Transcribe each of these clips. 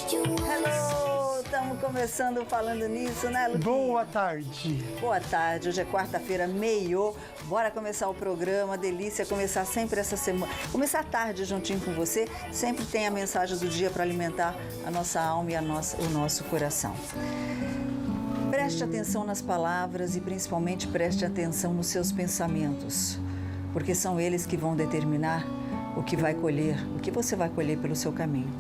Hello, estamos começando falando nisso, né, Luquinha? Boa tarde. Boa tarde, hoje é quarta-feira, meio. Bora começar o programa, delícia começar sempre essa semana. Começar tarde juntinho com você, sempre tem a mensagem do dia para alimentar a nossa alma e o nosso coração. Preste atenção nas palavras e principalmente preste atenção nos seus pensamentos, porque são eles que vão determinar o que vai colher, o que você vai colher pelo seu caminho.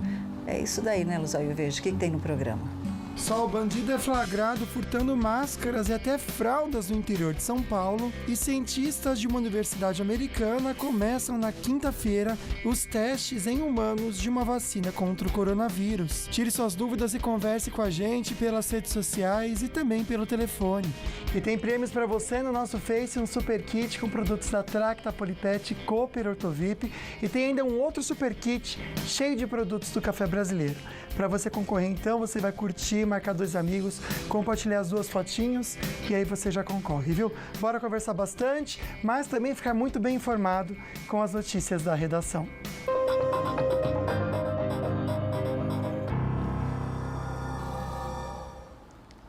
É isso daí, né, Luzóio Verde? O que tem no programa? Só o bandido é flagrado furtando máscaras e até fraldas no interior de São Paulo, e cientistas de uma universidade americana começam na quinta-feira os testes em humanos de uma vacina contra o coronavírus. Tire suas dúvidas e converse com a gente pelas redes sociais e também pelo telefone. E tem prêmios para você no nosso Face, um super kit com produtos da Tracta, Polipet, Cooper, Ortovip, e tem ainda um outro super kit cheio de produtos do café brasileiro. Para você concorrer, então, você vai curtir, marcar 2 amigos, compartilhar as 2 fotinhos e aí você já concorre, viu? Bora conversar bastante, mas também ficar muito bem informado com as notícias da redação.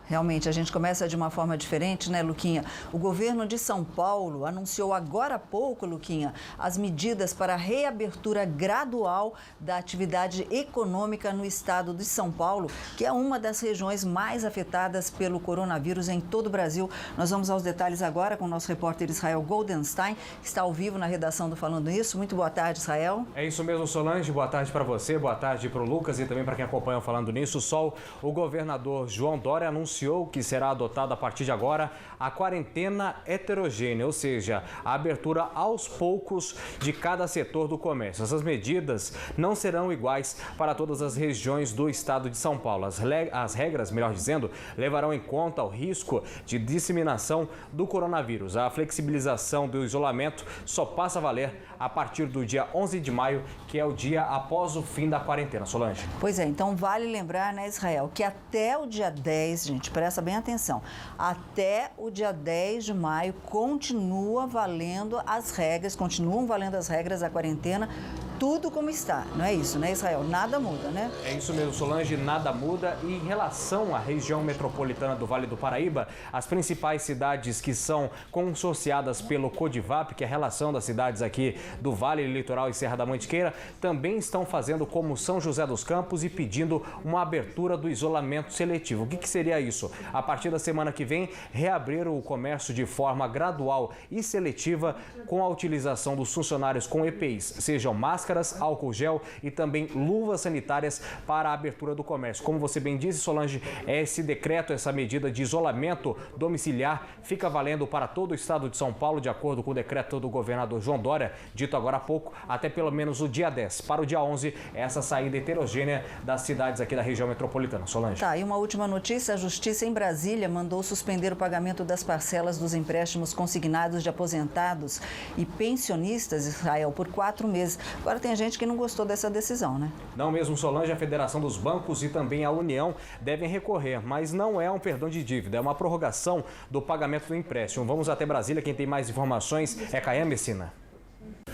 Realmente, a gente começa de uma forma diferente, né, Luquinha? O governo de São Paulo anunciou agora há pouco, Luquinha, as medidas para a reabertura gradual da atividade econômica no estado de São Paulo, que é uma das regiões mais afetadas pelo coronavírus em todo o Brasil. Nós vamos aos detalhes agora com o nosso repórter Israel Goldenstein, que está ao vivo na redação do Falando Isso. Muito boa tarde, Israel. É isso mesmo, Solange. Boa tarde para você, boa tarde para o Lucas e também para quem acompanha o Falando Nisso. O governador João Dória anunciou que será adotada a partir de agora a quarentena heterogênea, ou seja, a abertura aos poucos de cada setor do comércio. Essas medidas não serão iguais para todas as regiões do estado de São Paulo. As regras, melhor dizendo, levarão em conta o risco de disseminação do coronavírus. A flexibilização do isolamento só passa a valer a partir do dia 11 de maio, que é o dia após o fim da quarentena. Solange. Pois é, então vale lembrar, né, Israel, que até o dia 10, gente, presta bem atenção, até o dia 10 de maio continuam valendo as regras da quarentena, tudo como está, não é isso, né, Israel? Nada muda, né? É isso mesmo, Solange, nada muda. E em relação à região metropolitana do Vale do Paraíba, as principais cidades que são consorciadas pelo Codivap, que é a relação das cidades aqui do Vale, Litoral e Serra da Mantiqueira, também estão fazendo como São José dos Campos e pedindo uma abertura do isolamento seletivo. O que seria isso? A partir da semana que vem, reabrir o comércio de forma gradual e seletiva com a utilização dos funcionários com EPIs, sejam máscaras, álcool gel e também luvas sanitárias para a abertura do comércio. Como você bem disse, Solange, esse decreto, essa medida de isolamento domiciliar fica valendo para todo o estado de São Paulo, de acordo com o decreto do governador João Dória, dito agora há pouco, até pelo menos o dia 10. Para o dia 11, essa saída heterogênea das cidades aqui da região metropolitana. Solange. Tá, e uma última notícia, a Justiça em Brasília mandou suspender o pagamento das parcelas dos empréstimos consignados de aposentados e pensionistas, Israel, por 4 meses. Agora tem gente que não gostou dessa decisão, né? Não mesmo, Solange, a Federação dos Bancos e também a União devem recorrer, mas não é um perdão de dívida, é uma prorrogação do pagamento do empréstimo. Vamos até Brasília, quem tem mais informações é Caia Messina.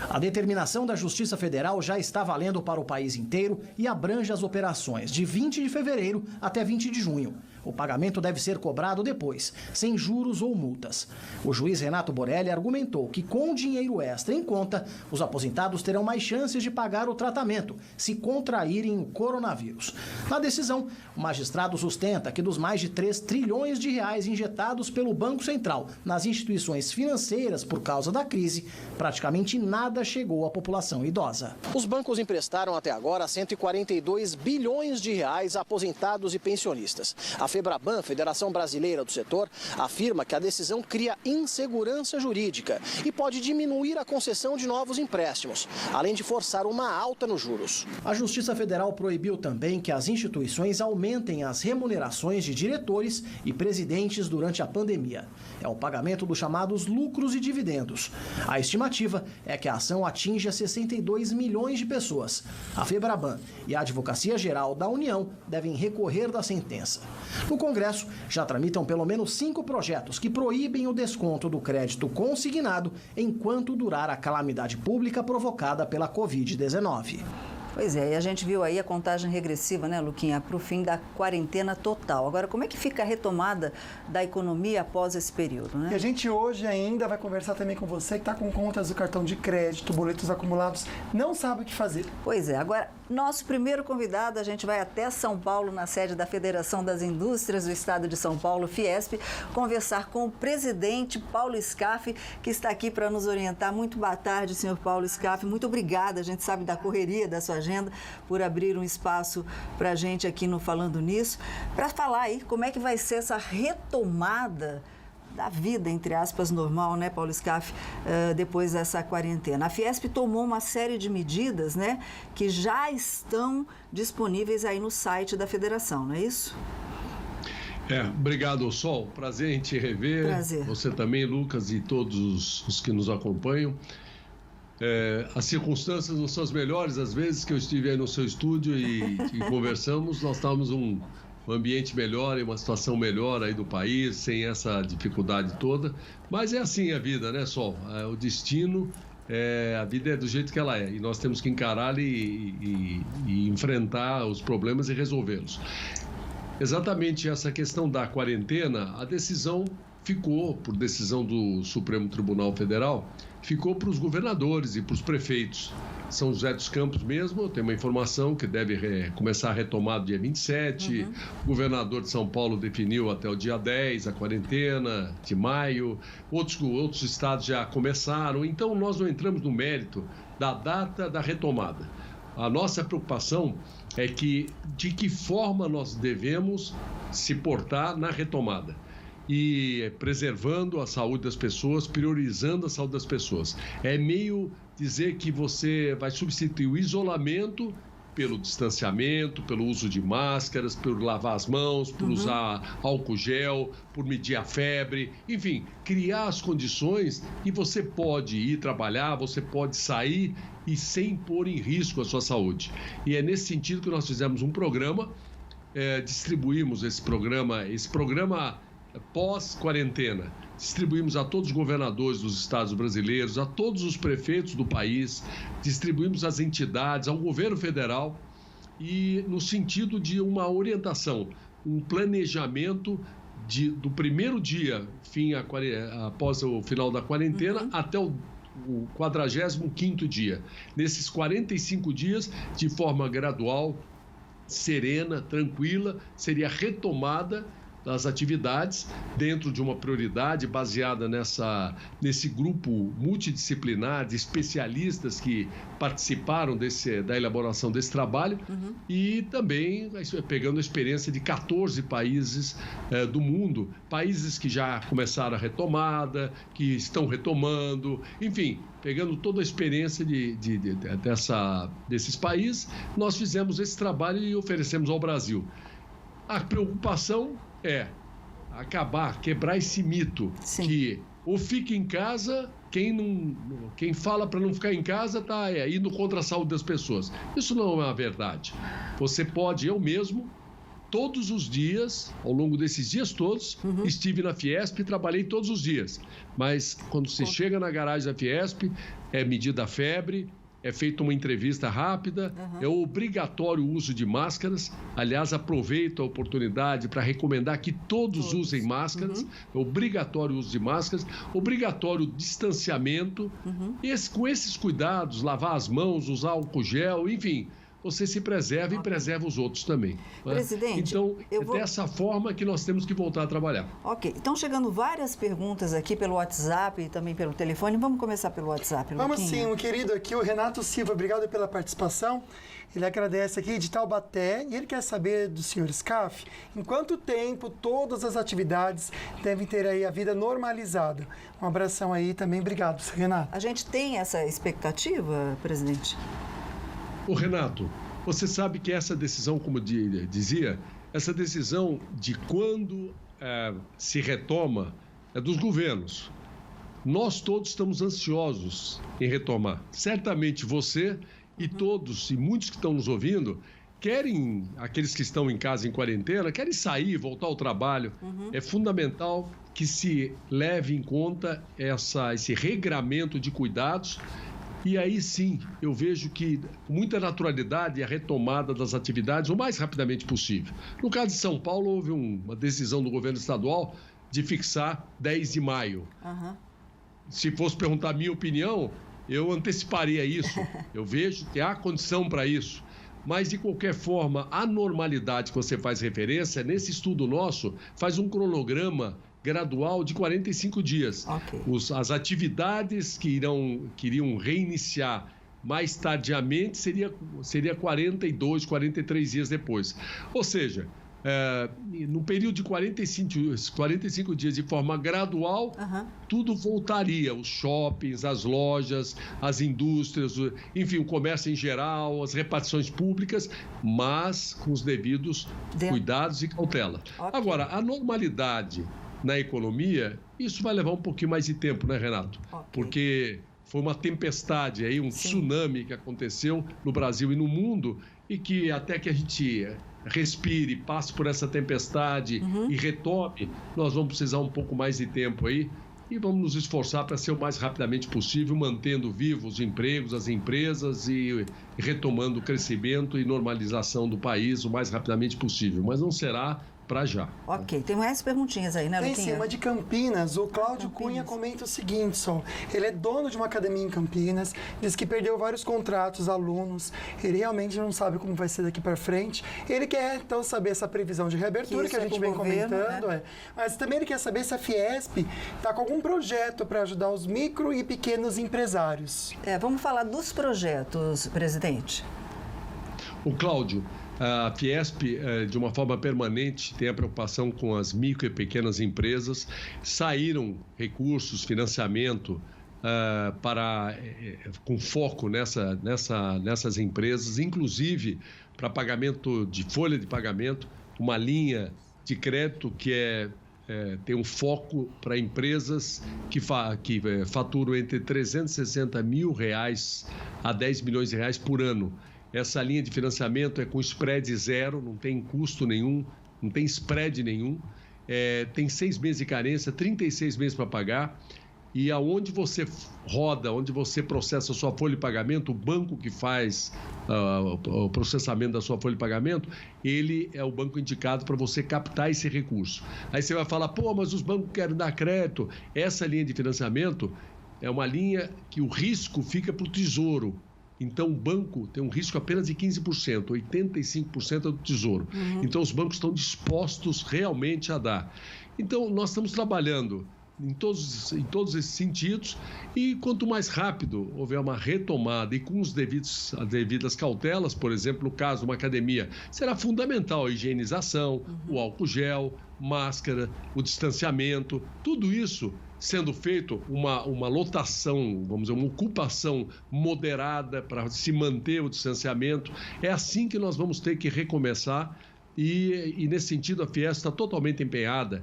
A determinação da Justiça Federal já está valendo para o país inteiro e abrange as operações de 20 de fevereiro até 20 de junho. O pagamento deve ser cobrado depois, sem juros ou multas. O juiz Renato Borelli argumentou que com dinheiro extra em conta, os aposentados terão mais chances de pagar o tratamento se contraírem o coronavírus. Na decisão, o magistrado sustenta que dos mais de 3 trilhões de reais injetados pelo Banco Central nas instituições financeiras por causa da crise, praticamente nada chegou à população idosa. Os bancos emprestaram até agora 142 bilhões de reais a aposentados e pensionistas. A FEBRABAN, Federação Brasileira do Setor, afirma que a decisão cria insegurança jurídica e pode diminuir a concessão de novos empréstimos, além de forçar uma alta nos juros. A Justiça Federal proibiu também que as instituições aumentem as remunerações de diretores e presidentes durante a pandemia. É o pagamento dos chamados lucros e dividendos. A estimativa é que a ação atinja 62 milhões de pessoas. A FEBRABAN e a Advocacia Geral da União devem recorrer da sentença. No Congresso, já tramitam pelo menos 5 projetos que proíbem o desconto do crédito consignado enquanto durar a calamidade pública provocada pela Covid-19. Pois é, e a gente viu aí a contagem regressiva, né, Luquinha, para o fim da quarentena total. Agora, como é que fica a retomada da economia após esse período, né? E a gente hoje ainda vai conversar também com você que está com contas do cartão de crédito, boletos acumulados, não sabe o que fazer. Pois é, agora, nosso primeiro convidado, a gente vai até São Paulo, na sede da Federação das Indústrias do Estado de São Paulo, Fiesp, conversar com o presidente Paulo Scaff, que está aqui para nos orientar. Muito boa tarde, senhor Paulo Scaff. Muito obrigada, a gente sabe da correria da sua agenda, por abrir um espaço para a gente aqui no Falando Nisso, para falar aí como é que vai ser essa retomada da vida, entre aspas, normal, né, Paulo Scaff, depois dessa quarentena. A Fiesp tomou uma série de medidas, né, que já estão disponíveis aí no site da federação, não é isso? Obrigado, Sol. Prazer em te rever. Prazer. Você também, Lucas, e todos os que nos acompanham. As circunstâncias não são as melhores. Às vezes que eu estive aí no seu estúdio e conversamos, nós estávamos um ambiente melhor e uma situação melhor aí do país, sem essa dificuldade toda. Mas é assim a vida, né, Sol? O destino, a vida é do jeito que ela é. E nós temos que encará-la e enfrentar os problemas e resolvê-los. Exatamente essa questão da quarentena, a decisão ficou, por decisão do Supremo Tribunal Federal, ficou para os governadores e para os prefeitos. São José dos Campos mesmo, tem uma informação que deve começar a retomada dia 27, O governador de São Paulo definiu até o dia 10 a quarentena de maio, outros estados já começaram, então nós não entramos no mérito da data da retomada. A nossa preocupação é de que forma nós devemos se portar na retomada. E preservando a saúde das pessoas, priorizando a saúde das pessoas. É meio dizer que você vai substituir o isolamento pelo distanciamento, pelo uso de máscaras, por lavar as mãos, por usar álcool gel, por medir a febre, enfim, criar as condições e você pode ir trabalhar, você pode sair e sem pôr em risco a sua saúde. E é nesse sentido que nós fizemos um programa, distribuímos esse programa pós-quarentena, distribuímos a todos os governadores dos estados brasileiros, a todos os prefeitos do país, distribuímos às entidades, ao governo federal e no sentido de uma orientação, um planejamento do primeiro dia, após o final da quarentena, até o 45º dia. Nesses 45 dias, de forma gradual, serena, tranquila, seria retomada das atividades dentro de uma prioridade baseada nesse grupo multidisciplinar de especialistas que participaram da elaboração desse trabalho e também pegando a experiência de 14 países do mundo, países que já começaram a retomada, que estão retomando, enfim, pegando toda a experiência desses países, nós fizemos esse trabalho e oferecemos ao Brasil. A preocupação é quebrar esse mito. Sim. Que ou fica em casa, quem fala para não ficar em casa está indo contra a saúde das pessoas. Isso não é uma verdade. Você pode, eu mesmo, todos os dias, ao longo desses dias todos, estive na Fiesp e trabalhei todos os dias. Mas quando você chega na garagem da Fiesp, é medida a febre, é feita uma entrevista rápida, é obrigatório o uso de máscaras. Aliás, aproveito a oportunidade para recomendar que todos usem máscaras. É obrigatório o uso de máscaras, obrigatório o distanciamento. Com esses cuidados, lavar as mãos, usar álcool gel, enfim, você se preserva e preserva os outros também. Presidente, então, dessa forma que nós temos que voltar a trabalhar. Ok, estão chegando várias perguntas aqui pelo WhatsApp e também pelo telefone. Vamos começar pelo WhatsApp, Vamos sim, um querido aqui, o Renato Silva, obrigado pela participação. Ele agradece aqui de Taubaté e ele quer saber do senhor Scaff em quanto tempo todas as atividades devem ter aí a vida normalizada. Um abração aí também, obrigado, Renato. A gente tem essa expectativa, presidente? Ô Renato, você sabe que essa decisão, como dizia, essa decisão de quando se retoma é dos governos. Nós todos estamos ansiosos em retomar. Certamente você e todos, e muitos que estão nos ouvindo, querem, aqueles que estão em casa em quarentena, querem sair, voltar ao trabalho. É fundamental que se leve em conta esse regramento de cuidados E aí sim, eu vejo que com muita naturalidade a retomada das atividades o mais rapidamente possível. No caso de São Paulo, houve uma decisão do governo estadual de fixar 10 de maio. Uhum. Se fosse perguntar a minha opinião, eu anteciparia isso. Eu vejo que há condição para isso. Mas, de qualquer forma, a normalidade que você faz referência, nesse estudo nosso, faz um cronograma gradual de 45 dias. Okay. As atividades que iriam reiniciar mais tardiamente seria 42, 43 dias depois. Ou seja, no período de 45 dias de forma gradual, tudo voltaria, os shoppings, as lojas, as indústrias, enfim, o comércio em geral, as repartições públicas, mas com os devidos cuidados e cautela. Okay. Agora, a normalidade na economia, isso vai levar um pouquinho mais de tempo, né, Renato? Okay. Porque foi uma tempestade aí, tsunami que aconteceu no Brasil e no mundo, e que até que a gente respire, passe por essa tempestade e retome, nós vamos precisar um pouco mais de tempo aí e vamos nos esforçar para ser o mais rapidamente possível, mantendo vivos os empregos, as empresas e retomando o crescimento e normalização do país o mais rapidamente possível, mas não será para já. Ok, tem mais perguntinhas aí, né, Luquinha? Tem sim, uma de Campinas. O Cláudio Cunha comenta o seguinte, Sol. Ele é dono de uma academia em Campinas, diz que perdeu vários contratos, alunos. Ele realmente não sabe como vai ser daqui para frente. Ele quer, então, saber essa previsão de reabertura que a gente vem comentando. Né? Mas também ele quer saber se a Fiesp está com algum projeto para ajudar os micro e pequenos empresários. Vamos falar dos projetos, presidente. O Cláudio, a Fiesp, de uma forma permanente, tem a preocupação com as micro e pequenas empresas. Saíram recursos, financiamento com foco nessas empresas, inclusive para pagamento de folha de pagamento, uma linha de crédito que tem um foco para empresas que faturam entre R$360 mil a R$10 milhões por ano. Essa linha de financiamento é com spread zero, não tem custo nenhum, não tem spread nenhum, tem 6 meses de carência, 36 meses para pagar, e aonde você roda, onde você processa a sua folha de pagamento, o banco que faz o processamento da sua folha de pagamento, ele é o banco indicado para você captar esse recurso. Aí você vai falar, mas os bancos querem dar crédito. Essa linha de financiamento é uma linha que o risco fica para o Tesouro. Então, o banco tem um risco apenas de 15%, 85% é do Tesouro. Então, os bancos estão dispostos realmente a dar. Então, nós estamos trabalhando em todos esses sentidos e quanto mais rápido houver uma retomada e com as devidas cautelas, por exemplo, no caso de uma academia, será fundamental a higienização, o álcool gel, máscara, o distanciamento, tudo isso sendo feito uma lotação, vamos dizer, uma ocupação moderada para se manter o distanciamento. É assim que nós vamos ter que recomeçar e nesse sentido, a Fiesp está totalmente empenhada.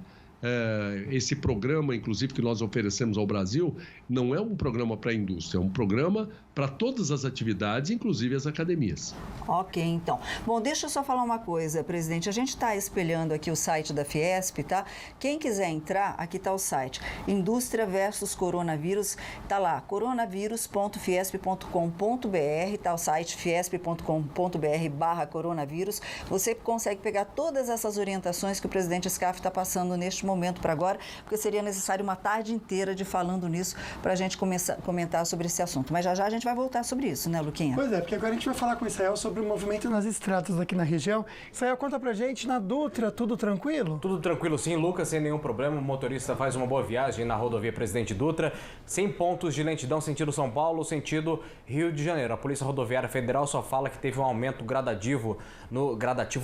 Esse programa, inclusive, que nós oferecemos ao Brasil, não é um programa para a indústria, é um programa para todas as atividades, inclusive as academias. Ok, então. Bom, deixa eu só falar uma coisa, presidente. A gente está espelhando aqui o site da Fiesp, tá? Quem quiser entrar, aqui está o site. Indústria versus coronavírus. Está lá, coronavírus.fiesp.com.br, está o site fiesp.com.br/coronavírus. Você consegue pegar todas essas orientações que o presidente Scaff está passando neste momento para agora, porque seria necessário uma tarde inteira de falando nisso para a gente comentar sobre esse assunto. Mas já a gente vai voltar sobre isso, né, Luquinha? Pois é, porque agora a gente vai falar com o Israel sobre o movimento nas estradas aqui na região. Israel, conta pra gente, na Dutra, tudo tranquilo? Tudo tranquilo sim, Lucas, sem nenhum problema. O motorista faz uma boa viagem na rodovia Presidente Dutra, sem pontos de lentidão sentido São Paulo, sentido Rio de Janeiro. A Polícia Rodoviária Federal só fala que teve um aumento gradativo,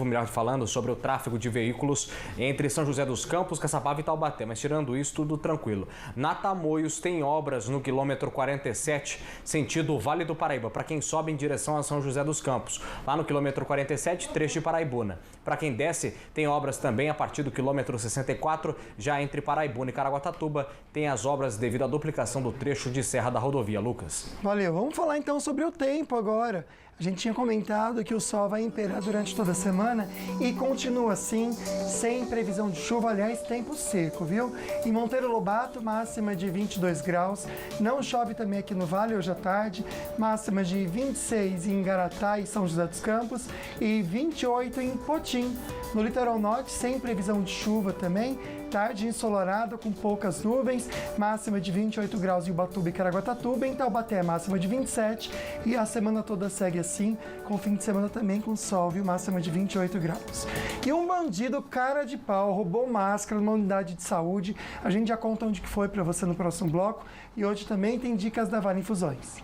melhor falando, sobre o tráfego de veículos entre São José dos Campos, Caçapava e Taubaté, mas tirando isso, tudo tranquilo. Na Tamoios tem obras no quilômetro 47, sentido Vale do Paraíba, para quem sobe em direção a São José dos Campos. Lá no quilômetro 47, trecho de Paraibuna. Para quem desce, tem obras também a partir do quilômetro 64, já entre Paraibuna e Caraguatatuba, tem as obras devido à duplicação do trecho de serra da rodovia. Lucas. Valeu. Vamos falar então sobre o tempo agora. A gente tinha comentado que o sol vai imperar durante toda a semana e continua assim, sem previsão de chuva, aliás, tempo seco, viu? Em Monteiro Lobato, máxima de 22 graus. Não chove também aqui no Vale hoje à tarde, máxima de 26 em Igaratá e São José dos Campos e 28 em Potim. No litoral norte, sem previsão de chuva também, tarde ensolarada com poucas nuvens, máxima de 28 graus em Ubatuba e Caraguatatuba, em Taubaté máxima de 27 e a semana toda segue assim, com fim de semana também com sol, viu? Máxima de 28 graus. E um bandido cara de pau roubou máscara numa unidade de saúde, a gente já conta onde que foi para você no próximo bloco e hoje também tem dicas da Vale Infusões.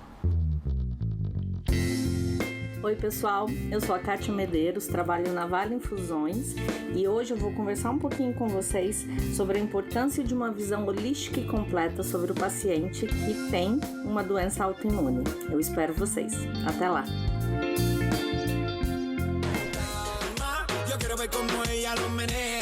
Oi pessoal, eu sou a Kátia Medeiros, trabalho na Vale Infusões e hoje eu vou conversar um pouquinho com vocês sobre a importância de uma visão holística e completa sobre o paciente que tem uma doença autoimune. Eu espero vocês. Até lá! Yo quiero ver cómo ella lo menea.